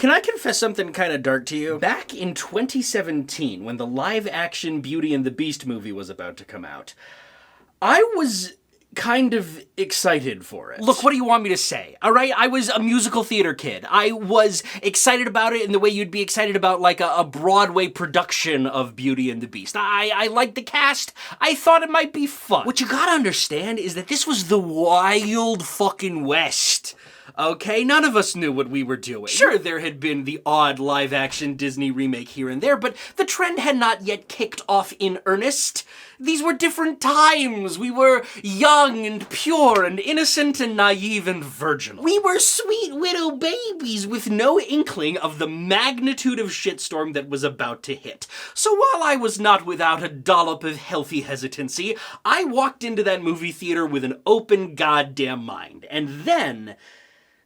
Can I confess something kind of dark to you? Back in 2017, when the live-action Beauty and the Beast movie was about to come out, I was kind of excited for it. Look, what do you want me to say? All right, I was a musical theater kid. I was excited about it in the way you'd be excited about like a Broadway production of Beauty and the Beast. I liked the cast. I thought it might be fun. What you gotta understand is that this was the wild fucking West. Okay, none of us knew what we were doing. Sure, there had been the odd live-action Disney remake here and there, but the trend had not yet kicked off in earnest. These were different times. We were young and pure and innocent and naive and virginal. We were sweet widow babies with no inkling of the magnitude of shitstorm that was about to hit. So while I was not without a dollop of healthy hesitancy, I walked into that movie theater with an open goddamn mind. And then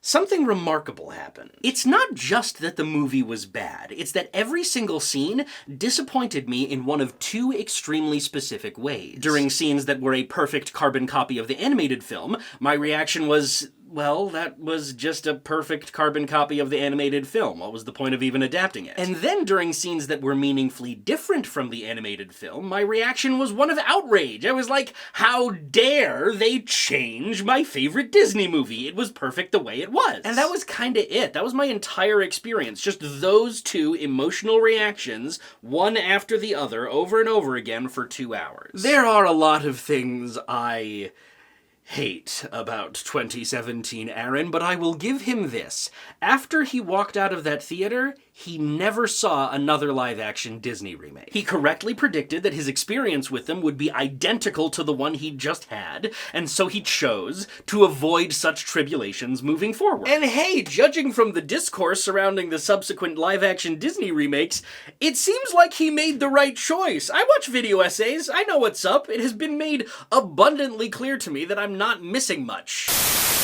something remarkable happened. It's not just that the movie was bad, it's that every single scene disappointed me in one of two extremely specific ways. During scenes that were a perfect carbon copy of the animated film, my reaction was, well, that was just a perfect carbon copy of the animated film. What was the point of even adapting it? And then during scenes that were meaningfully different from the animated film, my reaction was one of outrage. I was like, how dare they change my favorite Disney movie? It was perfect the way it was. And that was kinda it. That was my entire experience. Just those two emotional reactions, one after the other, over and over again for 2 hours. There are a lot of things I hate about 2017 Aaron, but I will give him this. After he walked out of that theater, he never saw another live-action Disney remake. He correctly predicted that his experience with them would be identical to the one he'd just had, and so he chose to avoid such tribulations moving forward. And hey, judging from the discourse surrounding the subsequent live-action Disney remakes, it seems like he made the right choice. I watch video essays, I know what's up. It has been made abundantly clear to me that I'm not missing much.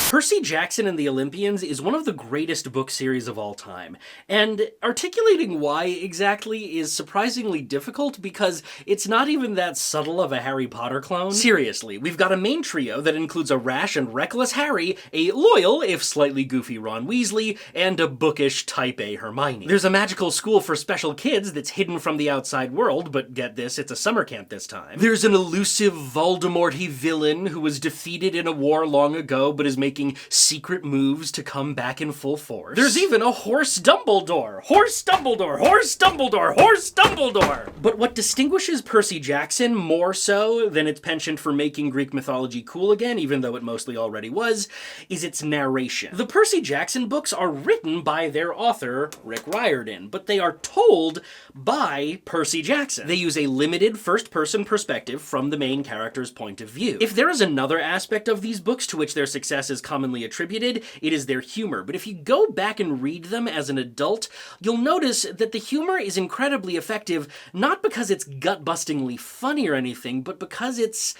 Percy Jackson and the Olympians is one of the greatest book series of all time, and articulating why exactly is surprisingly difficult because it's not even that subtle of a Harry Potter clone. Seriously, we've got a main trio that includes a rash and reckless Harry, a loyal, if slightly goofy Ron Weasley, and a bookish Type A Hermione. There's a magical school for special kids that's hidden from the outside world, but get this, it's a summer camp this time. There's an elusive Voldemort-y villain who was defeated in a war long ago but is making secret moves to come back in full force. There's even a horse Dumbledore! Horse Dumbledore! Horse Dumbledore! Horse Dumbledore! But what distinguishes Percy Jackson more so than its penchant for making Greek mythology cool again, even though it mostly already was, is its narration. The Percy Jackson books are written by their author, Rick Riordan, but they are told by Percy Jackson. They use a limited first-person perspective from the main character's point of view. If there is another aspect of these books to which their success is commonly attributed, it is their humor. But if you go back and read them as an adult, you'll notice that the humor is incredibly effective, not because it's gut-bustingly funny or anything, but because it's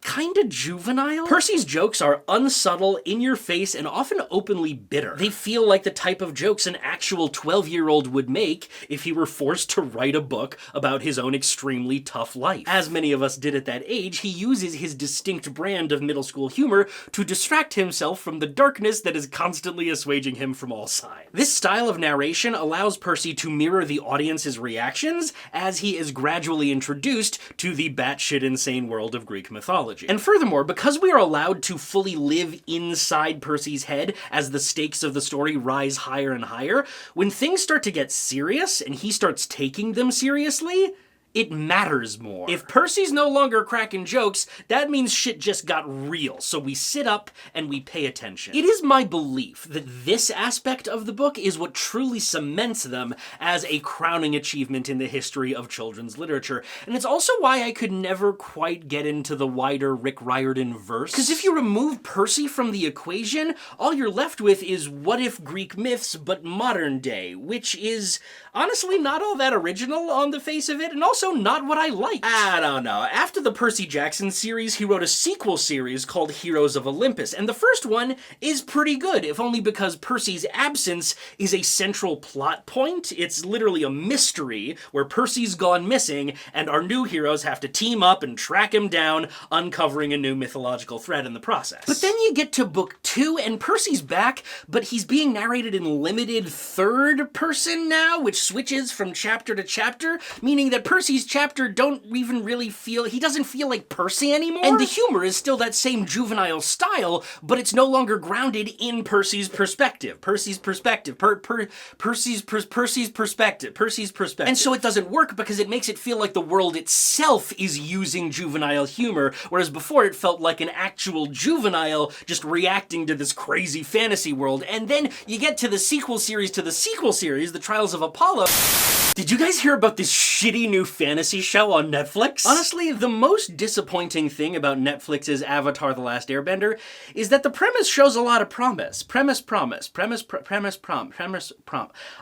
kinda juvenile. Percy's jokes are unsubtle, in-your-face, and often openly bitter. They feel like the type of jokes an actual 12-year-old would make if he were forced to write a book about his own extremely tough life. As many of us did at that age, he uses his distinct brand of middle school humor to distract himself from the darkness that is constantly assuaging him from all sides. This style of narration allows Percy to mirror the audience's reactions as he is gradually introduced to the batshit insane world of Greek mythology. And furthermore, because we are allowed to fully live inside Percy's head as the stakes of the story rise higher and higher, when things start to get serious and he starts taking them seriously, it matters more. If Percy's no longer cracking jokes, that means shit just got real, so we sit up and we pay attention. It is my belief that this aspect of the book is what truly cements them as a crowning achievement in the history of children's literature, and it's also why I could never quite get into the wider Rick Riordan verse. Because if you remove Percy from the equation, all you're left with is what if Greek myths but modern day, which is honestly not all that original on the face of it, and also also not what I liked. I don't know. After the Percy Jackson series, he wrote a sequel series called Heroes of Olympus, and the first one is pretty good, if only because Percy's absence is a central plot point. It's literally a mystery where Percy's gone missing, and our new heroes have to team up and track him down, uncovering a new mythological thread in the process. But then you get to book 2, and Percy's back, but he's being narrated in limited third person now, which switches from chapter to chapter, meaning that Percy's chapter don't even really feel, he doesn't feel like Percy anymore. And the humor is still that same juvenile style, but it's no longer grounded in Percy's perspective. Percy's perspective. Percy's perspective. And so it doesn't work because it makes it feel like the world itself is using juvenile humor, whereas before it felt like an actual juvenile just reacting to this crazy fantasy world. And then you get to the sequel series The Trials of Apollo. Did you guys hear about this shitty new fantasy show on Netflix? Honestly, the most disappointing thing about Netflix's Avatar: The Last Airbender is that the premise shows a lot of promise. Premise. I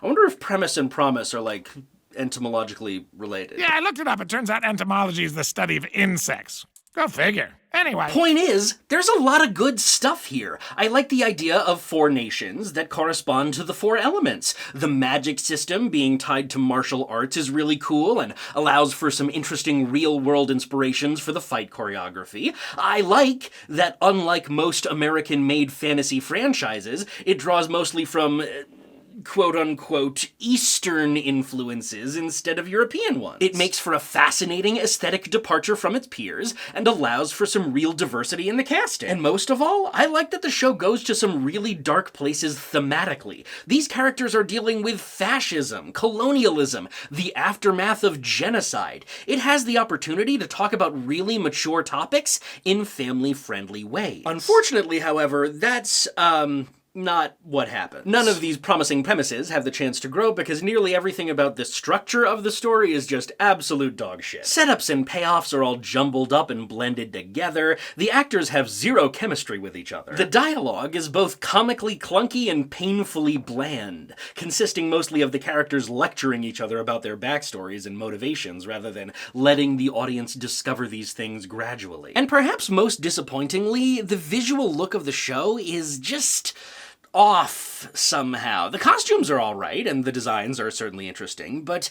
wonder if premise and promise are like etymologically related. Yeah, I looked it up. It turns out entomology is the study of insects. Go figure. Anyway. Point is, there's a lot of good stuff here. I like the idea of 4 nations that correspond to the 4 elements. The magic system being tied to martial arts is really cool and allows for some interesting real-world inspirations for the fight choreography. I like that, unlike most American-made fantasy franchises, it draws mostly from quote-unquote Eastern influences instead of European ones. It makes for a fascinating aesthetic departure from its peers and allows for some real diversity in the casting. And most of all, I like that the show goes to some really dark places thematically. These characters are dealing with fascism, colonialism, the aftermath of genocide. It has the opportunity to talk about really mature topics in family-friendly ways. Unfortunately, however, that's, not what happens. None of these promising premises have the chance to grow because nearly everything about the structure of the story is just absolute dog shit. Setups and payoffs are all jumbled up and blended together. The actors have zero chemistry with each other. The dialogue is both comically clunky and painfully bland, consisting mostly of the characters lecturing each other about their backstories and motivations rather than letting the audience discover these things gradually. And perhaps most disappointingly, the visual look of the show is just off somehow. The costumes are all right, and the designs are certainly interesting, but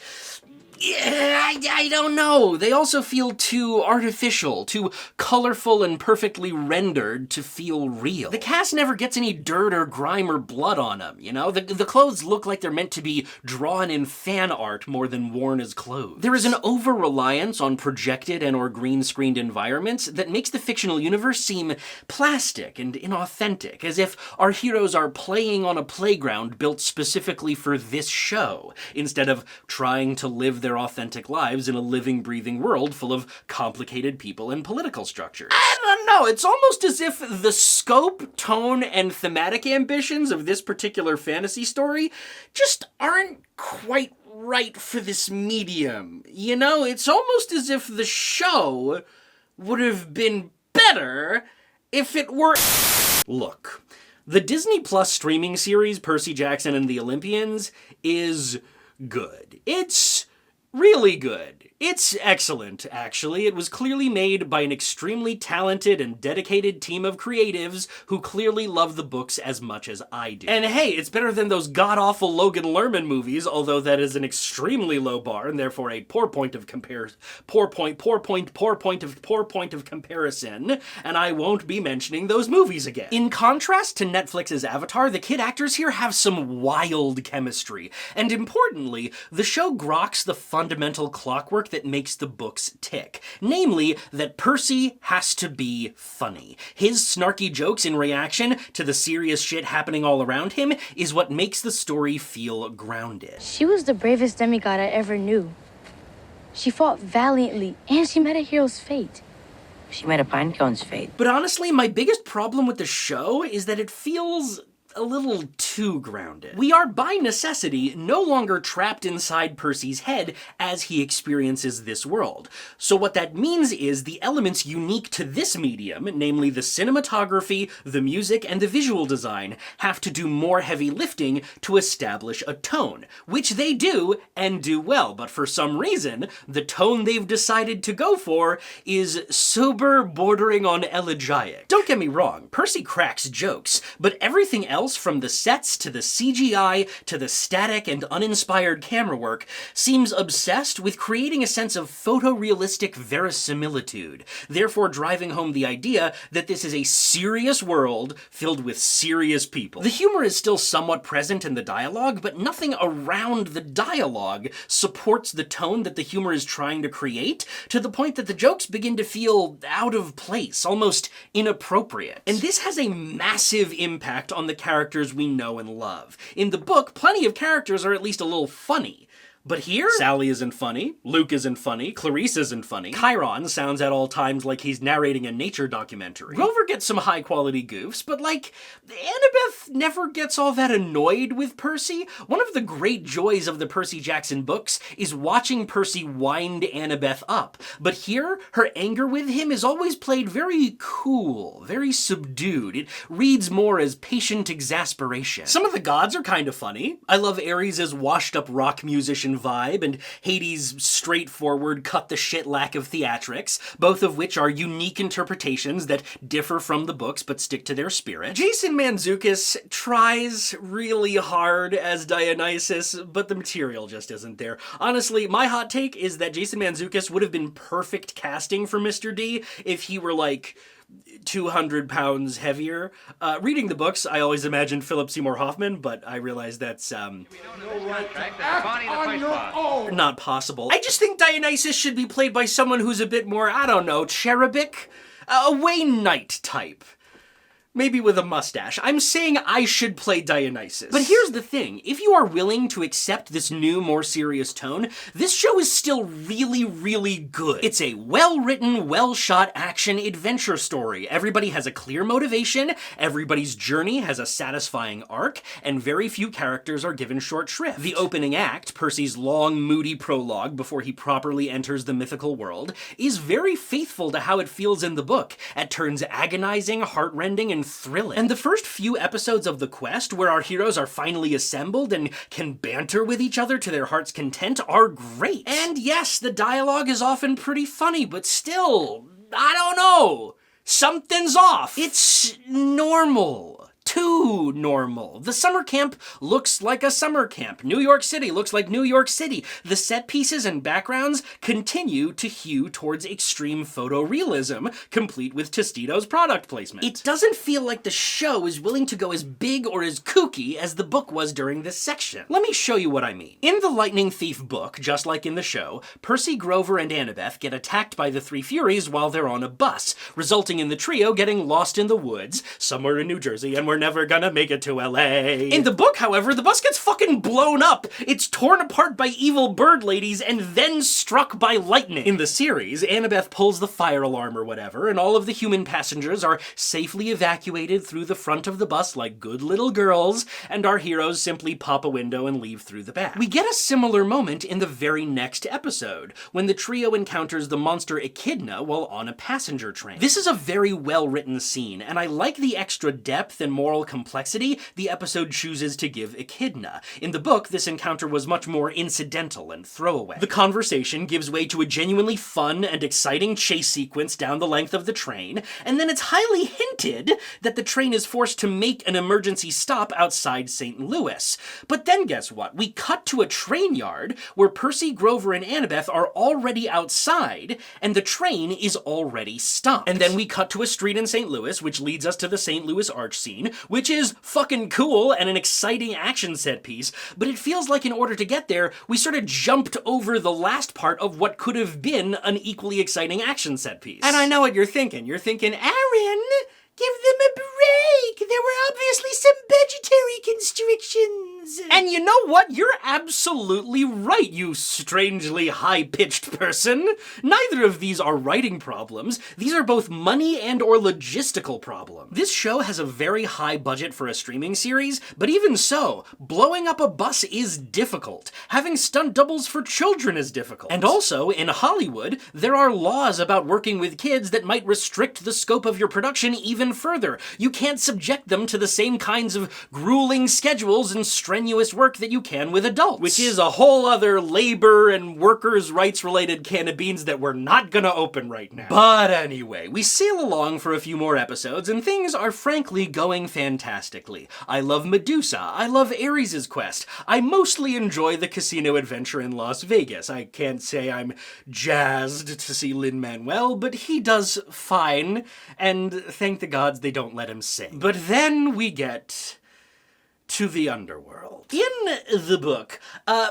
I don't know. They also feel too artificial, too colorful and perfectly rendered to feel real. The cast never gets any dirt or grime or blood on them, you know? The clothes look like they're meant to be drawn in fan art more than worn as clothes. There is an over-reliance on projected and or green-screened environments that makes the fictional universe seem plastic and inauthentic, as if our heroes are playing on a playground built specifically for this show, instead of trying to live their authentic lives in a living, breathing world full of complicated people and political structures. I don't know, it's almost as if the scope, tone, and thematic ambitions of this particular fantasy story just aren't quite right for this medium. You know, it's almost as if the show would have been better if it were... Look, the Disney Plus streaming series Percy Jackson and the Olympians is good. It's really good. It's excellent, actually. It was clearly made by an extremely talented and dedicated team of creatives who clearly love the books as much as I do. And hey, it's better than those god-awful Logan Lerman movies, although that is an extremely low bar and therefore a poor point of comparison, and I won't be mentioning those movies again. In contrast to Netflix's Avatar, the kid actors here have some wild chemistry, and importantly, the show groks the fundamental clockwork that makes the books tick. Namely, that Percy has to be funny. His snarky jokes in reaction to the serious shit happening all around him is what makes the story feel grounded. She was the bravest demigod I ever knew. She fought valiantly, and she met a hero's fate. She met a pinecone's fate. But honestly, my biggest problem with the show is that it feels a little too too grounded. We are, by necessity, no longer trapped inside Percy's head as he experiences this world. So what that means is the elements unique to this medium, namely the cinematography, the music, and the visual design, have to do more heavy lifting to establish a tone, which they do, and do well, but for some reason, the tone they've decided to go for is sober, bordering on elegiac. Don't get me wrong, Percy cracks jokes, but everything else from the sets to the CGI to the static and uninspired camera work seems obsessed with creating a sense of photorealistic verisimilitude, therefore driving home the idea that this is a serious world filled with serious people. The humor is still somewhat present in the dialogue, but nothing around the dialogue supports the tone that the humor is trying to create, to the point that the jokes begin to feel out of place, almost inappropriate. And this has a massive impact on the characters we know and love. In the book, plenty of characters are at least a little funny. But here, Sally isn't funny, Luke isn't funny, Clarice isn't funny, Chiron sounds at all times like he's narrating a nature documentary. Grover gets some high-quality goofs, but Annabeth never gets all that annoyed with Percy. One of the great joys of the Percy Jackson books is watching Percy wind Annabeth up. But here, her anger with him is always played very cool, very subdued. It reads more as patient exasperation. Some of the gods are kind of funny. I love Ares' washed-up rock musician vibe and Hades' straightforward cut-the-shit lack of theatrics, both of which are unique interpretations that differ from the books but stick to their spirit. Jason Mantzoukas tries really hard as Dionysus, but the material just isn't there. Honestly, my hot take is that Jason Mantzoukas would have been perfect casting for Mr. D if he were 200 pounds heavier. Reading the books, I always imagined Philip Seymour Hoffman, but I realize that's, not possible. I just think Dionysus should be played by someone who's a bit more, I don't know, cherubic? A Wayne Knight type. Maybe with a mustache. I'm saying I should play Dionysus. But here's the thing. If you are willing to accept this new, more serious tone, this show is still really, really good. It's a well-written, well-shot action adventure story. Everybody has a clear motivation, everybody's journey has a satisfying arc, and very few characters are given short shrift. The opening act, Percy's long, moody prologue before he properly enters the mythical world, is very faithful to how it feels in the book. At turns agonizing, heartrending, and thrilling. And the first few episodes of the quest, where our heroes are finally assembled and can banter with each other to their heart's content, are great. And yes, the dialogue is often pretty funny, but still, I don't know. Something's off. It's normal. Too normal. The summer camp looks like a summer camp. New York City looks like New York City. The set pieces and backgrounds continue to hew towards extreme photorealism, complete with Tostitos product placement. It doesn't feel like the show is willing to go as big or as kooky as the book was during this section. Let me show you what I mean. In the Lightning Thief book, just like in the show, Percy, Grover, and Annabeth get attacked by the Three Furies while they're on a bus, resulting in the trio getting lost in the woods, somewhere in New Jersey, and we're never gonna make it to LA. In the book, however, the bus gets fucking blown up. It's torn apart by evil bird ladies and then struck by lightning. In the series, Annabeth pulls the fire alarm or whatever, and all of the human passengers are safely evacuated through the front of the bus like good little girls, and our heroes simply pop a window and leave through the back. We get a similar moment in the very next episode, when the trio encounters the monster Echidna while on a passenger train. This is a very well-written scene, and I like the extra depth and moral complexity the episode chooses to give Echidna. In the book, this encounter was much more incidental and throwaway. The conversation gives way to a genuinely fun and exciting chase sequence down the length of the train, and then it's highly hinted that the train is forced to make an emergency stop outside St. Louis. But then guess what? We cut to a train yard where Percy, Grover, and Annabeth are already outside, and the train is already stopped. And then we cut to a street in St. Louis, which leads us to the St. Louis Arch scene, which is fucking cool and an exciting action set piece, but it feels like in order to get there, we sort of jumped over the last part of what could have been an equally exciting action set piece. And I know what you're thinking. You're thinking, Aaron, give them a break. There were obviously some budgetary constrictions. And you know what? You're absolutely right, you strangely high-pitched person. Neither of these are writing problems. These are both money and or logistical problems. This show has a very high budget for a streaming series, but even so, blowing up a bus is difficult. Having stunt doubles for children is difficult. And also, in Hollywood, there are laws about working with kids that might restrict the scope of your production even further. You can't subject them to the same kinds of grueling schedules and strenuous work that you can with adults. Which is a whole other labor and workers' rights related can of beans that we're not gonna open right now. But anyway, we sail along for a few more episodes and things are frankly going fantastically. I love Medusa, I love Ares' quest, I mostly enjoy the casino adventure in Las Vegas. I can't say I'm jazzed to see Lin-Manuel, but he does fine, and thank the gods they don't let him sing. But then we get to the underworld. In the book,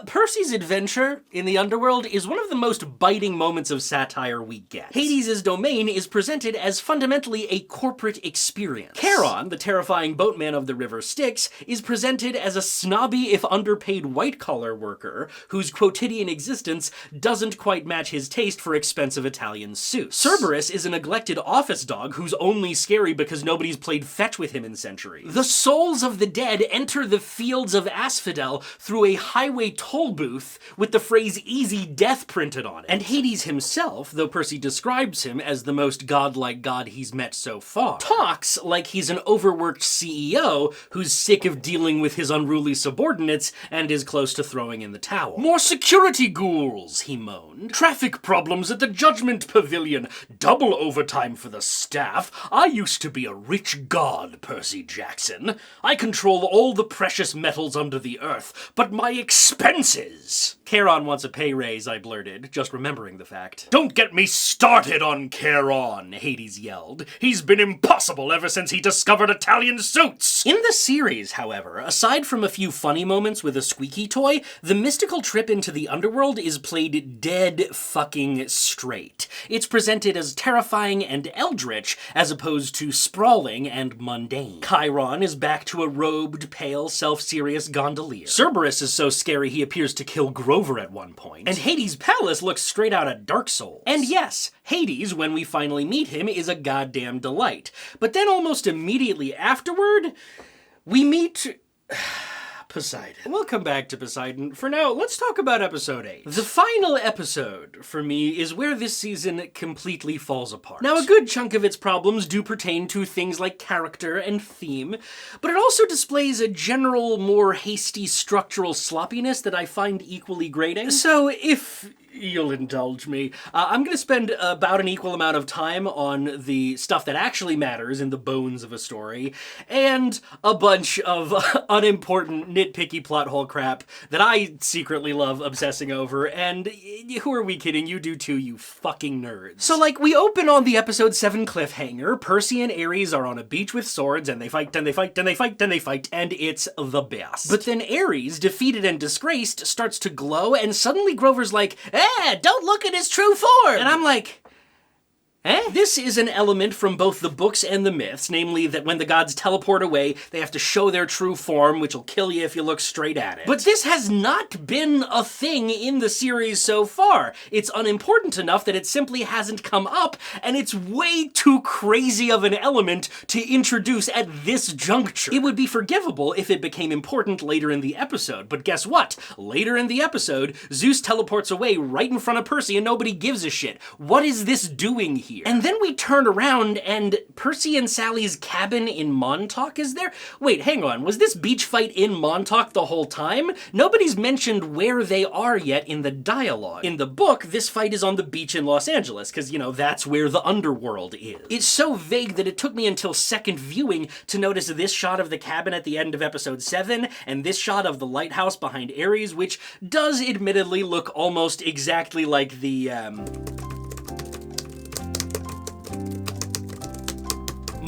Percy's adventure in the underworld is one of the most biting moments of satire we get. Hades' domain is presented as fundamentally a corporate experience. Charon, the terrifying boatman of the River Styx, is presented as a snobby if underpaid white-collar worker whose quotidian existence doesn't quite match his taste for expensive Italian suits. Cerberus is a neglected office dog who's only scary because nobody's played fetch with him in centuries. The souls of the dead enter the fields of Asphodel through a highway toll booth with the phrase "easy death" printed on it. And Hades himself, though Percy describes him as the most godlike god he's met so far, talks like he's an overworked CEO who's sick of dealing with his unruly subordinates and is close to throwing in the towel. "More security ghouls," he moaned. "Traffic problems at the Judgment Pavilion. Double overtime for the staff. I used to be a rich god, Percy Jackson. I control all the precious metals under the earth, but my expenses." "Charon wants a pay raise," I blurted, just remembering the fact. "Don't get me started on Charon," Hades yelled. "He's been impossible ever since he discovered Italian suits." In the series, however, aside from a few funny moments with a squeaky toy, the mystical trip into the underworld is played dead fucking straight. It's presented as terrifying and eldritch, as opposed to sprawling and mundane. Chiron is back to a robed, pale, self-serious gondolier. Cerberus is so scary he appears to kill Grover at one point. And Hades' palace looks straight out of Dark Souls. And yes, Hades, when we finally meet him, is a goddamn delight. But then almost immediately afterward, we meet Poseidon. We'll come back to Poseidon. For now, let's talk about episode 8. The final episode, for me, is where this season completely falls apart. Now, a good chunk of its problems do pertain to things like character and theme, but it also displays a general, more hasty structural sloppiness that I find equally grating. So, if you'll indulge me, I'm gonna spend about an equal amount of time on the stuff that actually matters in the bones of a story, and a bunch of unimportant, nitpicky plot hole crap that I secretly love obsessing over, and who are we kidding? You do too, you fucking nerds. So, like, we open on the episode 7 cliffhanger. Percy and Ares are on a beach with swords, and they fight, and they fight, and they fight, and they fight, and it's the best. But then Ares, defeated and disgraced, starts to glow, and suddenly Grover's like, don't look at his true form! And I'm like, This is an element from both the books and the myths, namely that when the gods teleport away, they have to show their true form, which will kill you if you look straight at it. But this has not been a thing in the series so far. It's unimportant enough that it simply hasn't come up, and it's way too crazy of an element to introduce at this juncture. It would be forgivable if it became important later in the episode, but guess what? Later in the episode, Zeus teleports away right in front of Percy and nobody gives a shit. What is this doing here? And then we turn around and Percy and Sally's cabin in Montauk is there? Wait, hang on, was this beach fight in Montauk the whole time? Nobody's mentioned where they are yet in the dialogue. In the book, this fight is on the beach in Los Angeles, because, you know, that's where the underworld is. It's so vague that it took me until second viewing to notice this shot of the cabin at the end of episode 7, and this shot of the lighthouse behind Ares, which does admittedly look almost exactly like the,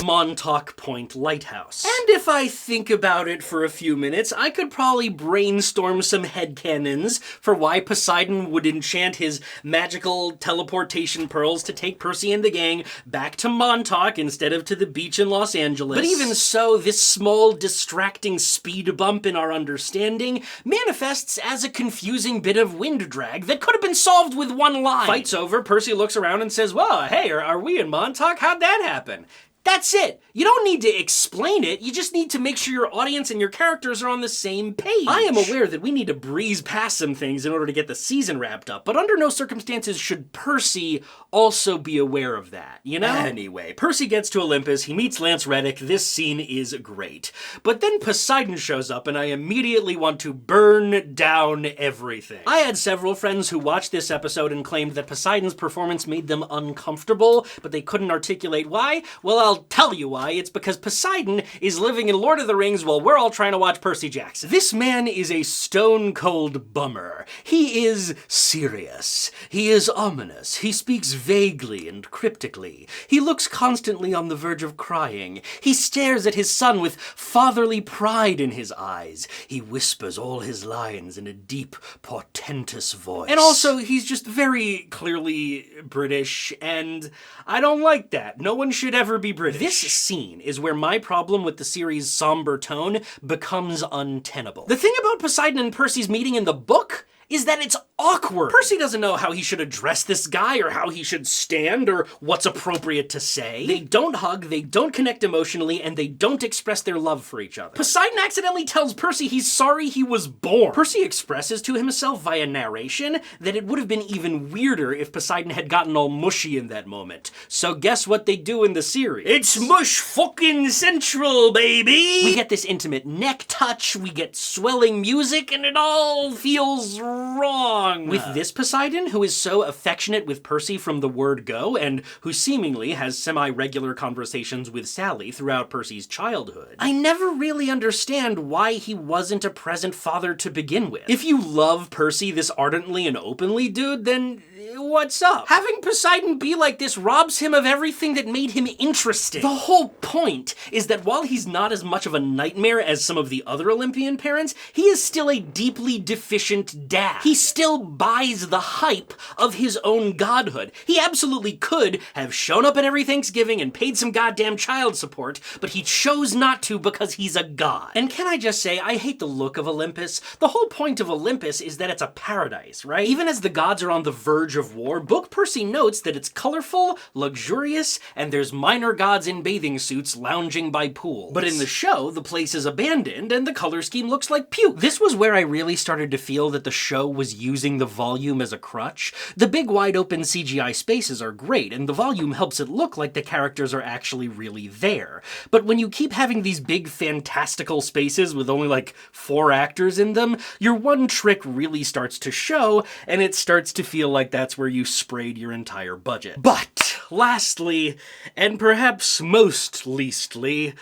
Montauk Point Lighthouse. And if I think about it for a few minutes, I could probably brainstorm some headcanons for why Poseidon would enchant his magical teleportation pearls to take Percy and the gang back to Montauk instead of to the beach in Los Angeles. But even so, this small, distracting speed bump in our understanding manifests as a confusing bit of wind drag that could have been solved with one line. Fight's over, Percy looks around and says, well, hey, are we in Montauk? How'd that happen? That's it. You don't need to explain it, you just need to make sure your audience and your characters are on the same page. I am aware that we need to breeze past some things in order to get the season wrapped up, but under no circumstances should Percy also be aware of that, you know? Anyway, Percy gets to Olympus, he meets Lance Reddick, this scene is great. But then Poseidon shows up and I immediately want to burn down everything. I had several friends who watched this episode and claimed that Poseidon's performance made them uncomfortable, but they couldn't articulate why. Well, I'll tell you why. It's because Poseidon is living in Lord of the Rings while we're all trying to watch Percy Jackson. This man is a stone-cold bummer. He is serious. He is ominous. He speaks vaguely and cryptically. He looks constantly on the verge of crying. He stares at his son with fatherly pride in his eyes. He whispers all his lines in a deep, portentous voice. And also, he's just very clearly British, and I don't like that. No one should ever be British. This scene is where my problem with the series' somber tone becomes untenable. The thing about Poseidon and Percy's meeting in the book is that it's awkward. Percy doesn't know how he should address this guy or how he should stand or what's appropriate to say. They don't hug, they don't connect emotionally, and they don't express their love for each other. Poseidon accidentally tells Percy he's sorry he was born. Percy expresses to himself via narration that it would have been even weirder if Poseidon had gotten all mushy in that moment. So guess what they do in the series? It's mush fucking central, baby! We get this intimate neck touch, we get swelling music, and it all feels wrong. With this Poseidon, who is so affectionate with Percy from the word go, and who seemingly has semi-regular conversations with Sally throughout Percy's childhood, I never really understand why he wasn't a present father to begin with. If you love Percy this ardently and openly, dude, then what's up? Having Poseidon be like this robs him of everything that made him interesting. The whole point is that while he's not as much of a nightmare as some of the other Olympian parents, he is still a deeply deficient dad. He still buys the hype of his own godhood. He absolutely could have shown up at every Thanksgiving and paid some goddamn child support, but he chose not to because he's a god. And can I just say, I hate the look of Olympus. The whole point of Olympus is that it's a paradise, right? Even as the gods are on the verge of war, Book Percy notes that it's colorful, luxurious, and there's minor gods in bathing suits lounging by pools. But in the show, the place is abandoned and the color scheme looks like puke. This was where I really started to feel that the show was using the volume as a crutch. The big wide open CGI spaces are great, and the volume helps it look like the characters are actually really there. But when you keep having these big fantastical spaces with only like 4 actors in them, your one trick really starts to show, and it starts to feel like that's where you sprayed your entire budget. But lastly, and perhaps most leastly,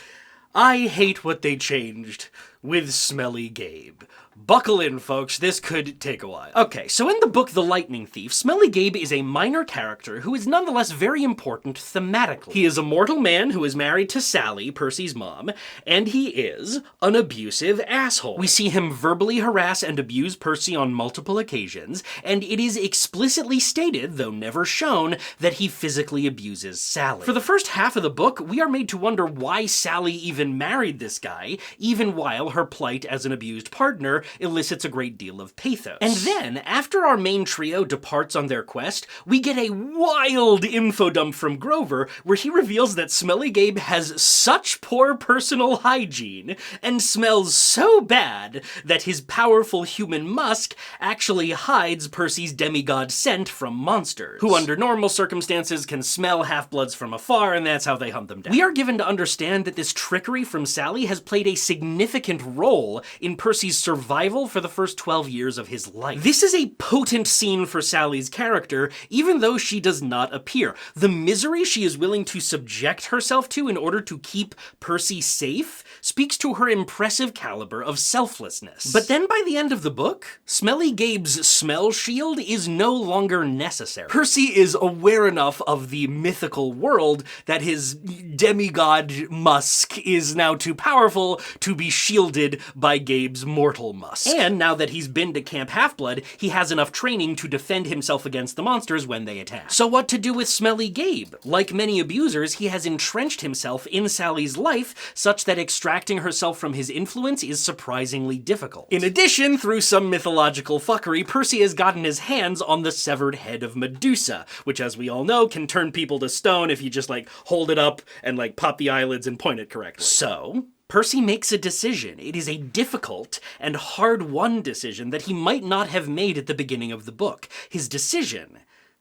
I hate what they changed with Smelly Gabe. Buckle in, folks, this could take a while. Okay, so in the book The Lightning Thief, Smelly Gabe is a minor character who is nonetheless very important thematically. He is a mortal man who is married to Sally, Percy's mom, and he is an abusive asshole. We see him verbally harass and abuse Percy on multiple occasions, and it is explicitly stated, though never shown, that he physically abuses Sally. For the first half of the book, we are made to wonder why Sally even married this guy, even while her plight as an abused partner elicits a great deal of pathos. And then, after our main trio departs on their quest, we get a wild info dump from Grover where he reveals that Smelly Gabe has such poor personal hygiene and smells so bad that his powerful human musk actually hides Percy's demigod scent from monsters, who under normal circumstances can smell half-bloods from afar, and that's how they hunt them down. We are given to understand that this trickery from Sally has played a significant role in Percy's survival for the first 12 years of his life. This is a potent scene for Sally's character, even though she does not appear. The misery she is willing to subject herself to in order to keep Percy safe speaks to her impressive caliber of selflessness. But then by the end of the book, Smelly Gabe's smell shield is no longer necessary. Percy is aware enough of the mythical world that his demigod musk is now too powerful to be shielded by Gabe's mortal musk. And now that he's been to Camp Half-Blood, he has enough training to defend himself against the monsters when they attack. So what to do with Smelly Gabe? Like many abusers, he has entrenched himself in Sally's life such that extracting herself from his influence is surprisingly difficult. In addition, through some mythological fuckery, Percy has gotten his hands on the severed head of Medusa, which, as we all know, can turn people to stone if you just, hold it up and, pop the eyelids and point it correctly. So Percy makes a decision. It is a difficult and hard-won decision that he might not have made at the beginning of the book. His decision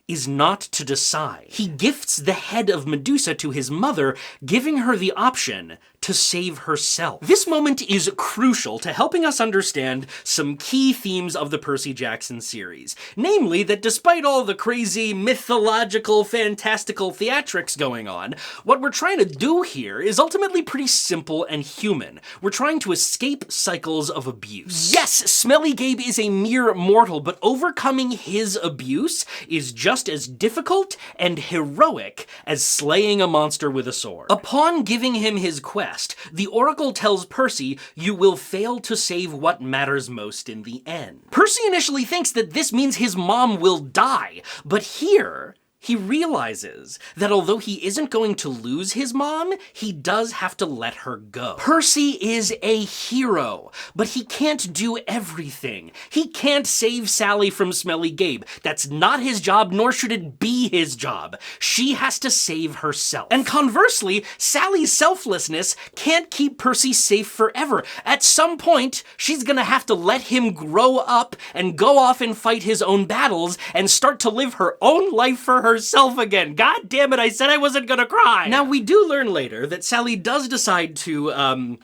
is not to decide. He gifts the head of Medusa to his mother, giving her the option to save herself. This moment is crucial to helping us understand some key themes of the Percy Jackson series. Namely, that despite all the crazy, mythological, fantastical theatrics going on, what we're trying to do here is ultimately pretty simple and human. We're trying to escape cycles of abuse. Yes, Smelly Gabe is a mere mortal, but overcoming his abuse is just as difficult and heroic as slaying a monster with a sword. Upon giving him his quest, the Oracle tells Percy, you will fail to save what matters most in the end. Percy initially thinks that this means his mom will die, but here he realizes that although he isn't going to lose his mom, he does have to let her go. Percy is a hero, but he can't do everything. He can't save Sally from Smelly Gabe. That's not his job, nor should it be his job. She has to save herself. And conversely, Sally's selflessness can't keep Percy safe forever. At some point, she's gonna have to let him grow up and go off and fight his own battles and start to live her own life for herself again. God damn it, I said I wasn't gonna cry! Now, we do learn later that Sally does decide to,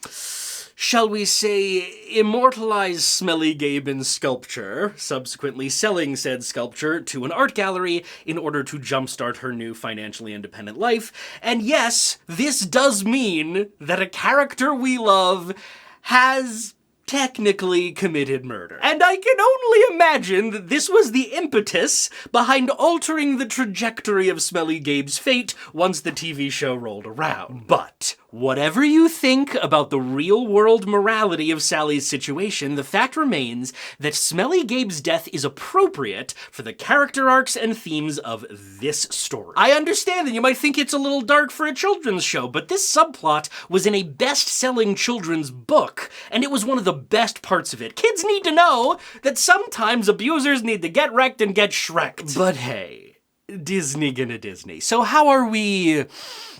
shall we say, immortalize Smelly Gabe in sculpture, subsequently selling said sculpture to an art gallery in order to jumpstart her new financially independent life. And yes, this does mean that a character we love has technically committed murder. And I can only imagine that this was the impetus behind altering the trajectory of Smelly Gabe's fate once the TV show rolled around. But whatever you think about the real-world morality of Sally's situation, the fact remains that Smelly Gabe's death is appropriate for the character arcs and themes of this story. I understand that you might think it's a little dark for a children's show, but this subplot was in a best-selling children's book, and it was one of the best parts of it. Kids need to know that sometimes abusers need to get wrecked and get shreked. But hey, Disney gonna Disney. So how are we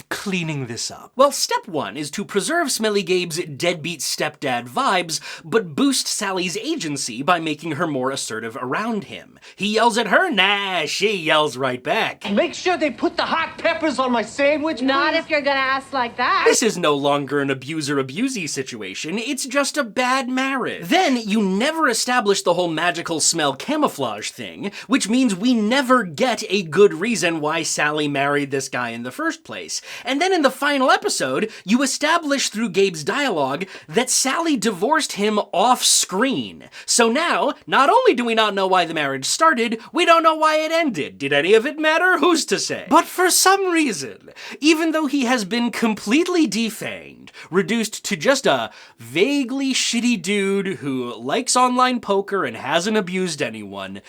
cleaning this up? Well, step one is to preserve Smelly Gabe's deadbeat stepdad vibes, but boost Sally's agency by making her more assertive around him. He yells at her, nah, she yells right back. Make sure they put the hot peppers on my sandwich, Not please. if you're gonna ask like that. This is no longer an abuser-abusey situation, it's just a bad marriage. Then, you never establish the whole magical smell camouflage thing, which means we never get a good reason why Sally married this guy in the first place. And then in the final episode, you establish through Gabe's dialogue that Sally divorced him off-screen. So now, not only do we not know why the marriage started, we don't know why it ended. Did any of it matter? Who's to say? But for some reason, even though he has been completely defanged, reduced to just a vaguely shitty dude who likes online poker and hasn't abused anyone,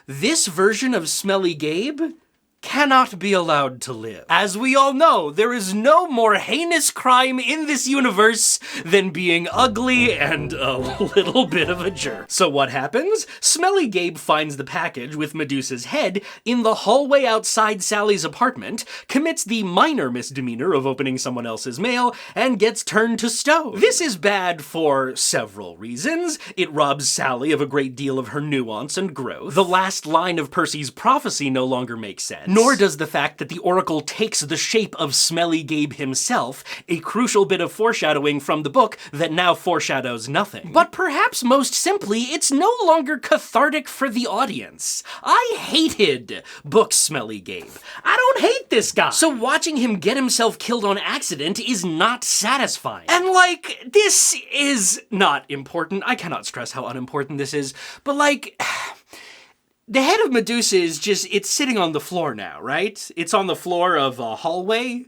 this version of Smelly Gabe cannot be allowed to live. As we all know, there is no more heinous crime in this universe than being ugly and a little bit of a jerk. So what happens? Smelly Gabe finds the package with Medusa's head in the hallway outside Sally's apartment, commits the minor misdemeanor of opening someone else's mail, and gets turned to stone. This is bad for several reasons. It robs Sally of a great deal of her nuance and growth. The last line of Percy's prophecy no longer makes sense. Nor does the fact that the Oracle takes the shape of Smelly Gabe himself, a crucial bit of foreshadowing from the book that now foreshadows nothing. But perhaps most simply, it's no longer cathartic for the audience. I hated book Smelly Gabe. I don't hate this guy. So watching him get himself killed on accident is not satisfying. And like, this is not important. I cannot stress how unimportant this is, but like, the head of Medusa is just, it's sitting on the floor now, right? It's on the floor of a hallway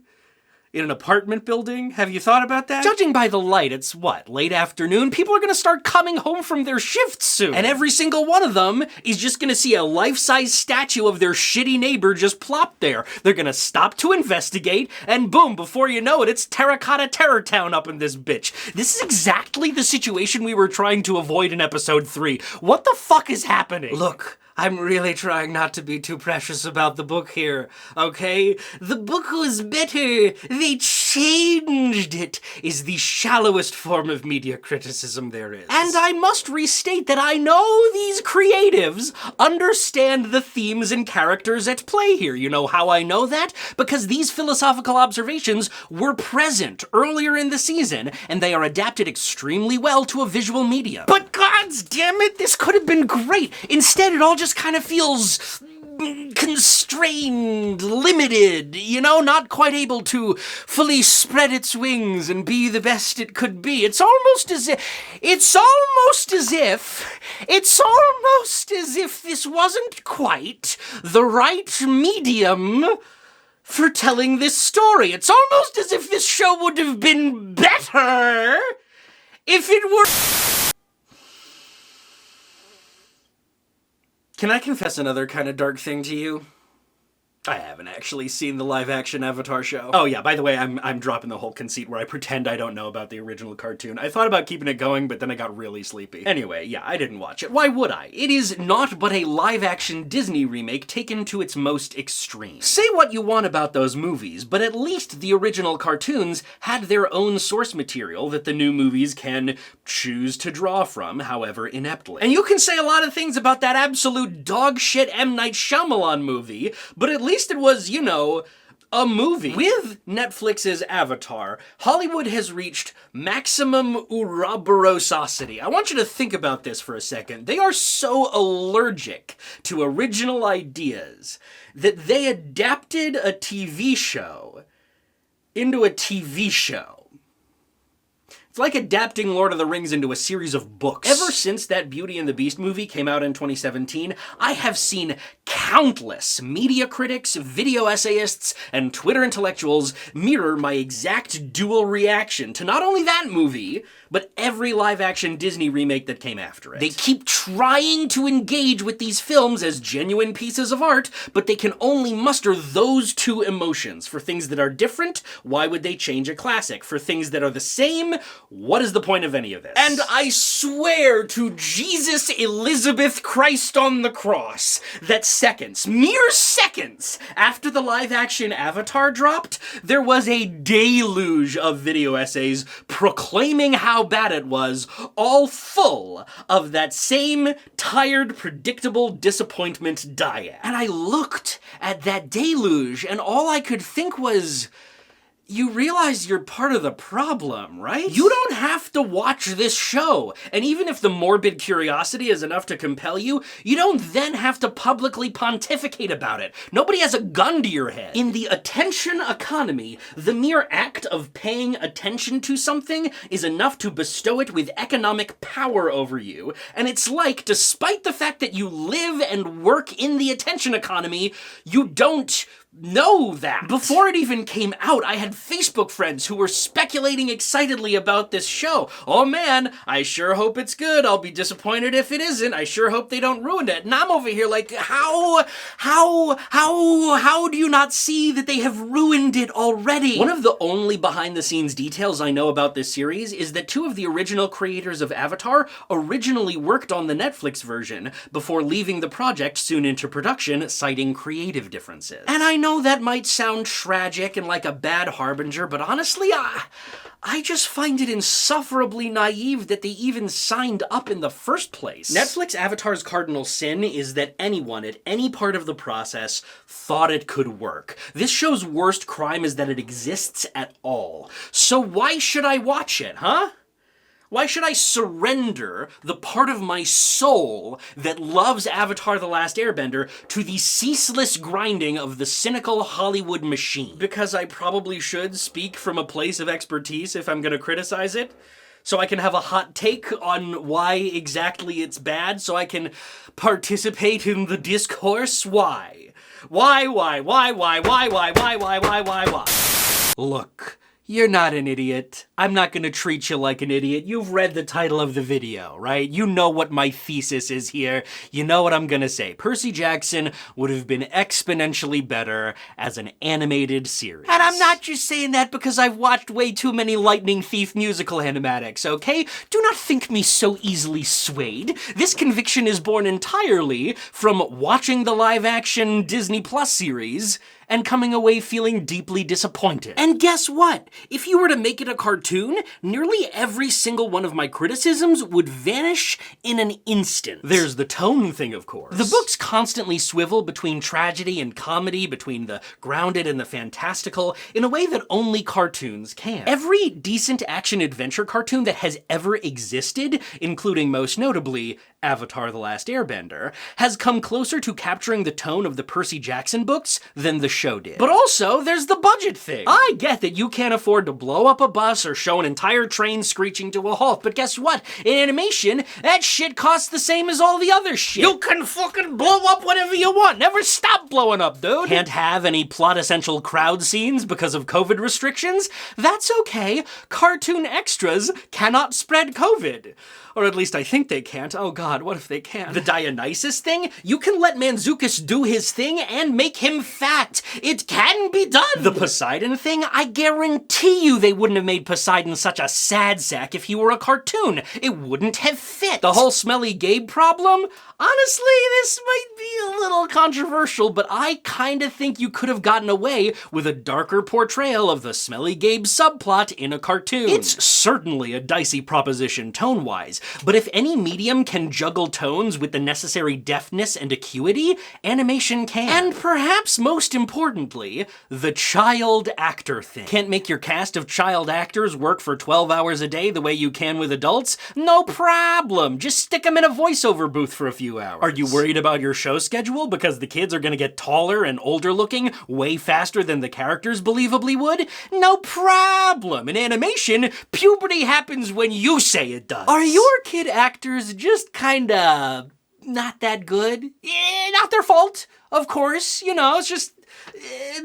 in an apartment building. Have you thought about that? Judging by the light, it's what, late afternoon? People are gonna start coming home from their shifts soon. And every single one of them is just gonna see a life-size statue of their shitty neighbor just plop there. They're gonna stop to investigate, and boom, before you know it, it's Terracotta Terror Town up in this bitch. This is exactly the situation we were trying to avoid in episode 3. What the fuck is happening? Look, I'm really trying not to be too precious about the book here, okay? The book was better. They changed it, is the shallowest form of media criticism there is. And I must restate that I know these creatives understand the themes and characters at play here. You know how I know that? Because these philosophical observations were present earlier in the season, and they are adapted extremely well to a visual medium. But gods damn it, this could have been great. Instead, it all just kind of feels constrained, limited, you know, not quite able to fully spread its wings and be the best it could be. It's almost as if this wasn't quite the right medium for telling this story. It's almost as if this show would have been better if it were... Can I confess another kind of dark thing to you? I haven't actually seen the live-action Avatar show. Oh yeah, by the way, I'm dropping the whole conceit where I pretend I don't know about the original cartoon. I thought about keeping it going, but then I got really sleepy. Anyway, yeah, I didn't watch it. Why would I? It is not but a live-action Disney remake taken to its most extreme. Say what you want about those movies, but at least the original cartoons had their own source material that the new movies can choose to draw from, however ineptly. And you can say a lot of things about that absolute dog shit M. Night Shyamalan movie, but at least it was, you know, a movie. With Netflix's Avatar, Hollywood has reached maximum ouroborosity. I want you to think about this for a second. They are so allergic to original ideas that they adapted a TV show into a TV show. It's like adapting Lord of the Rings into a series of books. Ever since that Beauty and the Beast movie came out in 2017, I have seen countless media critics, video essayists, and Twitter intellectuals mirror my exact dual reaction to not only that movie, but every live-action Disney remake that came after it. They keep trying to engage with these films as genuine pieces of art, but they can only muster those two emotions. For things that are different, why would they change a classic? For things that are the same, what is the point of any of this? And I swear to Jesus, Elizabeth Christ on the cross, that seconds, mere seconds, after the live-action Avatar dropped, there was a deluge of video essays proclaiming how bad it was, all full of that same tired, predictable disappointment dyad. And I looked at that deluge, and all I could think was, you realize you're part of the problem, right? You don't have to watch this show. And even if the morbid curiosity is enough to compel you, you don't then have to publicly pontificate about it. Nobody has a gun to your head. In the attention economy, the mere act of paying attention to something is enough to bestow it with economic power over you. And it's like, despite the fact that you live and work in the attention economy, you don't know that. Before it even came out, I had Facebook friends who were speculating excitedly about this show. Oh man, I sure hope it's good. I'll be disappointed if it isn't. I sure hope they don't ruin it. And I'm over here like, how do you not see that they have ruined it already? One of the only behind-the-scenes details I know about this series is that two of the original creators of Avatar originally worked on the Netflix version before leaving the project soon into production, citing creative differences. And I know know that might sound tragic and like a bad harbinger, but honestly, I just find it insufferably naive that they even signed up in the first place. Netflix Avatar's cardinal sin is that anyone at any part of the process thought it could work. This show's worst crime is that it exists at all. So why should I watch it, huh? Why should I surrender the part of my soul that loves Avatar The Last Airbender to the ceaseless grinding of the cynical Hollywood machine? Because I probably should speak from a place of expertise if I'm gonna criticize it. So I can have a hot take on why exactly it's bad, so I can participate in the discourse. Why? Why? Look. You're not an idiot. I'm not gonna treat you like an idiot. You've read the title of the video, right? You know what my thesis is here. You know what I'm gonna say. Percy Jackson would have been exponentially better as an animated series. And I'm not just saying that because I've watched way too many Lightning Thief musical animatics, okay? Do not think me so easily swayed. This conviction is born entirely from watching the live-action Disney Plus series and coming away feeling deeply disappointed. And guess what? If you were to make it a cartoon, nearly every single one of my criticisms would vanish in an instant. There's the tone thing, of course. The books constantly swivel between tragedy and comedy, between the grounded and the fantastical, in a way that only cartoons can. Every decent action-adventure cartoon that has ever existed, including most notably Avatar The Last Airbender, has come closer to capturing the tone of the Percy Jackson books than the show did. But also, there's the budget thing. I get that you can't afford to blow up a bus or show an entire train screeching to a halt, but guess what? In animation, that shit costs the same as all the other shit. You can fucking blow up whatever you want. Never stop blowing up, dude. Can't have any plot-essential crowd scenes because of COVID restrictions? That's okay. Cartoon extras cannot spread COVID. Or at least I think they can't. Oh god, what if they can? The Dionysus thing? You can let Manzukis do his thing and make him fat. It can be done! The Poseidon thing? I guarantee you they wouldn't have made Poseidon such a sad sack if he were a cartoon. It wouldn't have fit. The whole smelly Gabe problem? Honestly, this might be a little controversial, but I kinda think you could have gotten away with a darker portrayal of the smelly Gabe subplot in a cartoon. It's certainly a dicey proposition tone-wise, but if any medium can juggle tones with the necessary deftness and acuity, animation can. And perhaps most importantly, the child actor thing. Can't make your cast of child actors work for 12 hours a day the way you can with adults? No problem! Just stick them in a voiceover booth for a few hours. Are you worried about your show schedule because the kids are gonna get taller and older looking way faster than the characters believably would? No problem! In animation, puberty happens when you say it does. Are your kid actors just kinda not that good? Not their fault, of course. You know, it's just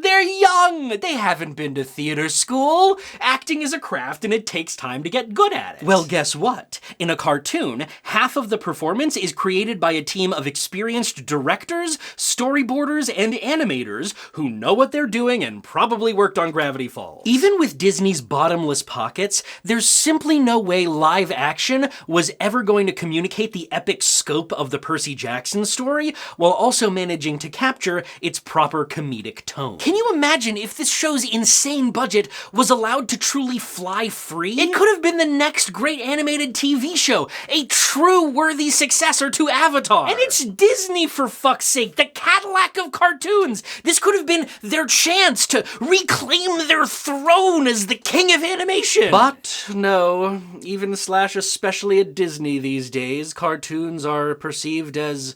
they're young. They haven't been to theater school. Acting is a craft and it takes time to get good at it. Well, guess what? In a cartoon, half of the performance is created by a team of experienced directors, storyboarders, and animators who know what they're doing and probably worked on Gravity Falls. Even with Disney's bottomless pockets, there's simply no way live action was ever going to communicate the epic scope of the Percy Jackson story while also managing to capture its proper comedic tone. Can you imagine if this show's insane budget was allowed to truly fly free? It could have been the next great animated TV show, a true worthy successor to Avatar. And it's Disney, for fuck's sake, the Cadillac of cartoons. This could have been their chance to reclaim their throne as the king of animation. But no, even slash especially at Disney these days, cartoons are perceived as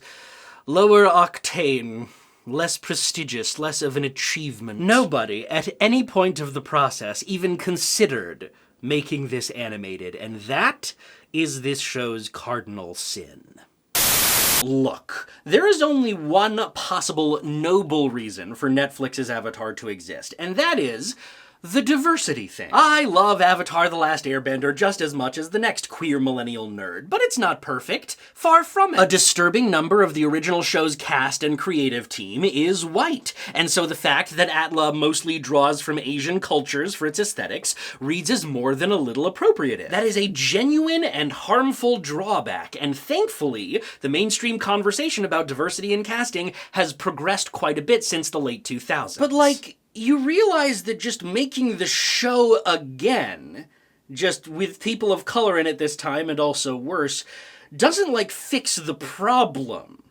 lower octane, less prestigious, less of an achievement. Nobody at any point of the process even considered making this animated, and that is this show's cardinal sin. Look, there is only one possible noble reason for Netflix's Avatar to exist, and that is the diversity thing. I love Avatar: The Last Airbender just as much as the next queer millennial nerd, but it's not perfect. Far from it. A disturbing number of the original show's cast and creative team is white, and so the fact that Atla mostly draws from Asian cultures for its aesthetics reads as more than a little appropriative. That is a genuine and harmful drawback, and thankfully, the mainstream conversation about diversity in casting has progressed quite a bit since the late 2000s. But like, you realize that just making the show again, just with people of color in it this time and also worse, doesn't like fix the problem.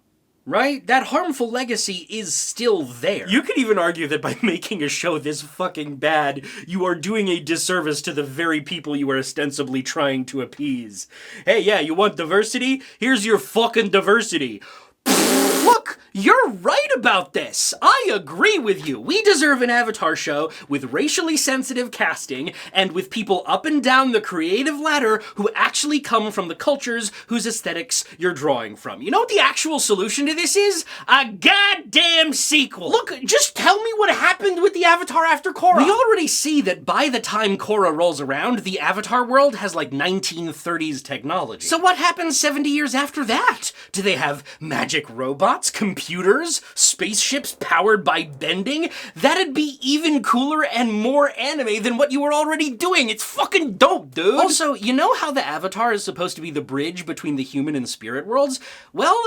Right? That harmful legacy is still there. You could even argue that by making a show this fucking bad, you are doing a disservice to the very people you are ostensibly trying to appease. Hey, yeah, you want diversity? Here's your fucking diversity. Look, you're right about this. I agree with you. We deserve an Avatar show with racially sensitive casting and with people up and down the creative ladder who actually come from the cultures whose aesthetics you're drawing from. You know what the actual solution to this is? A goddamn sequel. Look, just tell me what happened with the Avatar after Korra. We already see that by the time Korra rolls around, the Avatar world has like 1930s technology. So what happens 70 years after that? Do they have magic robots? Computers, spaceships powered by bending? That'd be even cooler and more anime than what you were already doing. It's fucking dope, dude. Also, you know how the Avatar is supposed to be the bridge between the human and spirit worlds? Well,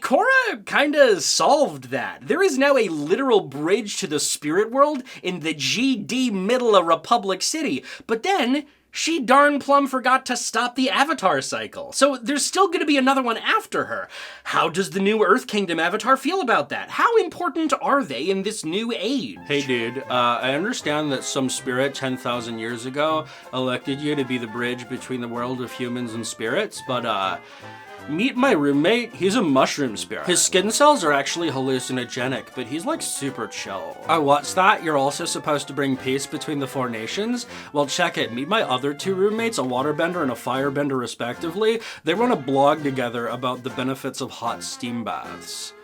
Korra kinda solved that. There is now a literal bridge to the spirit world in the GD middle of Republic City. But then, she darn plumb forgot to stop the Avatar cycle. So there's still gonna be another one after her. How does the new Earth Kingdom Avatar feel about that? How important are they in this new age? Hey dude, I understand that some spirit 10,000 years ago elected you to be the bridge between the world of humans and spirits, but meet my roommate, he's a mushroom spirit. His skin cells are actually hallucinogenic, but he's like super chill. Oh, what's that? You're also supposed to bring peace between the four nations? Well, check it. Meet my other two roommates, a waterbender and a firebender respectively. They run a blog together about the benefits of hot steam baths.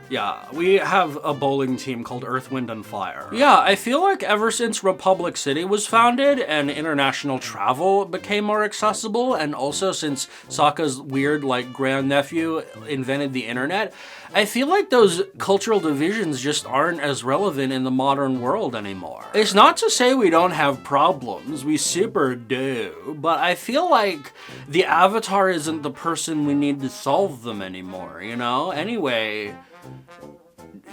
Yeah, we have a bowling team called Earth, Wind, and Fire. Yeah, I feel like ever since Republic City was founded and international travel became more accessible, and also since Sokka's weird, like, grandnephew invented the internet, I feel like those cultural divisions just aren't as relevant in the modern world anymore. It's not to say we don't have problems, we super do, but I feel like the Avatar isn't the person we need to solve them anymore, you know? Anyway,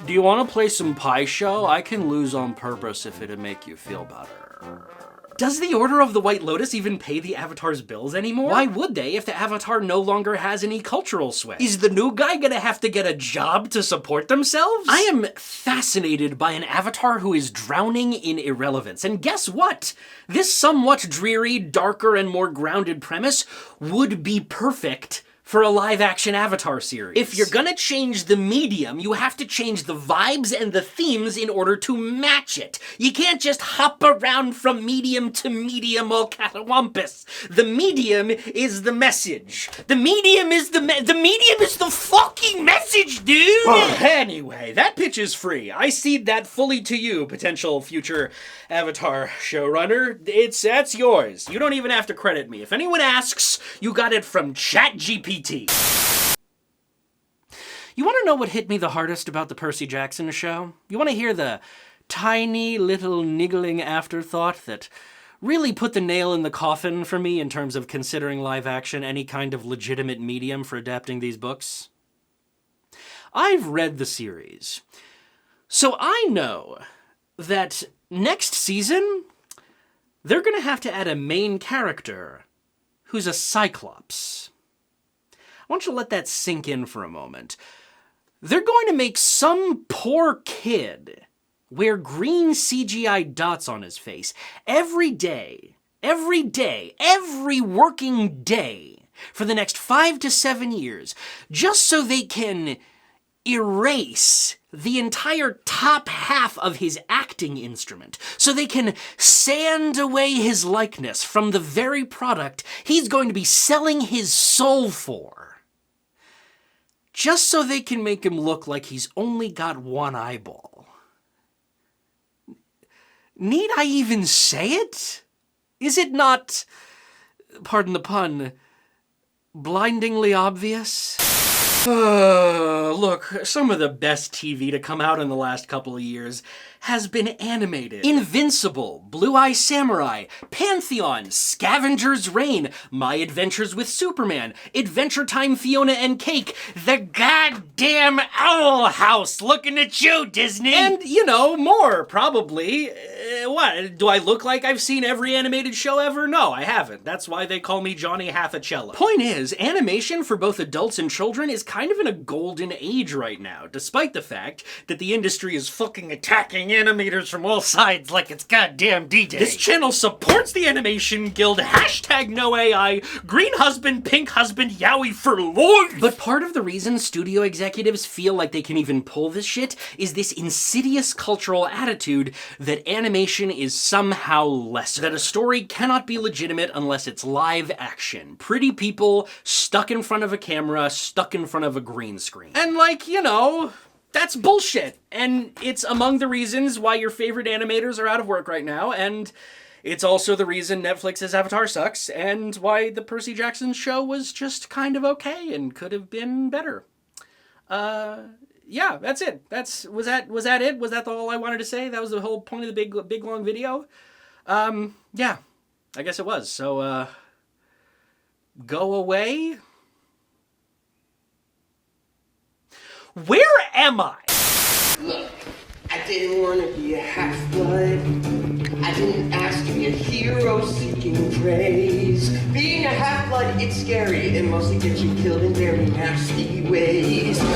do you want to play some Pie Show? I can lose on purpose if it'd make you feel better. Does the Order of the White Lotus even pay the Avatar's bills anymore? Why would they if the Avatar no longer has any cultural sway? Is the new guy gonna have to get a job to support themselves? I am fascinated by an Avatar who is drowning in irrelevance. And guess what? This somewhat dreary, darker, and more grounded premise would be perfect for a live-action Avatar series. If you're gonna change the medium, you have to change the vibes and the themes in order to match it. You can't just hop around from medium to medium all catawampus. The medium is the message. The medium is the medium is the fucking message, dude! Well, anyway, that pitch is free. I cede that fully to you, potential future Avatar showrunner. That's yours. You don't even have to credit me. If anyone asks, you got it from ChatGPT. You want to know what hit me the hardest about the Percy Jackson show? You want to hear the tiny little niggling afterthought that really put the nail in the coffin for me in terms of considering live action any kind of legitimate medium for adapting these books? I've read the series, so I know that next season they're going to have to add a main character who's a Cyclops. I want you to let that sink in for a moment. They're going to make some poor kid wear green CGI dots on his face every working day for the next 5 to 7 years, just so they can erase the entire top half of his acting instrument, so they can sand away his likeness from the very product he's going to be selling his soul for. Just so they can make him look like he's only got one eyeball. Need I even say it? Is it not, pardon the pun, blindingly obvious? Look, some of the best TV to come out in the last couple of years has been animated. Invincible, Blue Eye Samurai, Pantheon, Scavenger's Reign, My Adventures with Superman, Adventure Time Fiona and Cake, The Goddamn Owl House, looking at you, Disney! And, you know, more, probably. What, do I look like I've seen every animated show ever? No, I haven't. That's why they call me Johnny Halfacello. Point is, animation for both adults and children is kind of in a golden age right now, despite the fact that the industry is fucking attacking animators from all sides like it's goddamn D-Day. This channel supports the Animation Guild, hashtag no AI, green husband, pink husband, yowie for life! But part of the reason studio executives feel like they can even pull this shit is this insidious cultural attitude that animation is somehow lesser. That a story cannot be legitimate unless it's live action. Pretty people stuck in front of a camera, stuck in front of a green screen. And like, you know, that's bullshit. And it's among the reasons why your favorite animators are out of work right now, and it's also the reason Netflix's Avatar sucks, and why the Percy Jackson show was just kind of okay and could have been better. Yeah, that's it. Was that it? Was that all I wanted to say? That was the whole point of the big long video? Yeah, I guess it was. So, go away. Where am I? Look, I didn't want to be a half-blood. I didn't ask to be a hero seeking praise. Being a half-blood, it's scary. It mostly gets you killed in very nasty ways.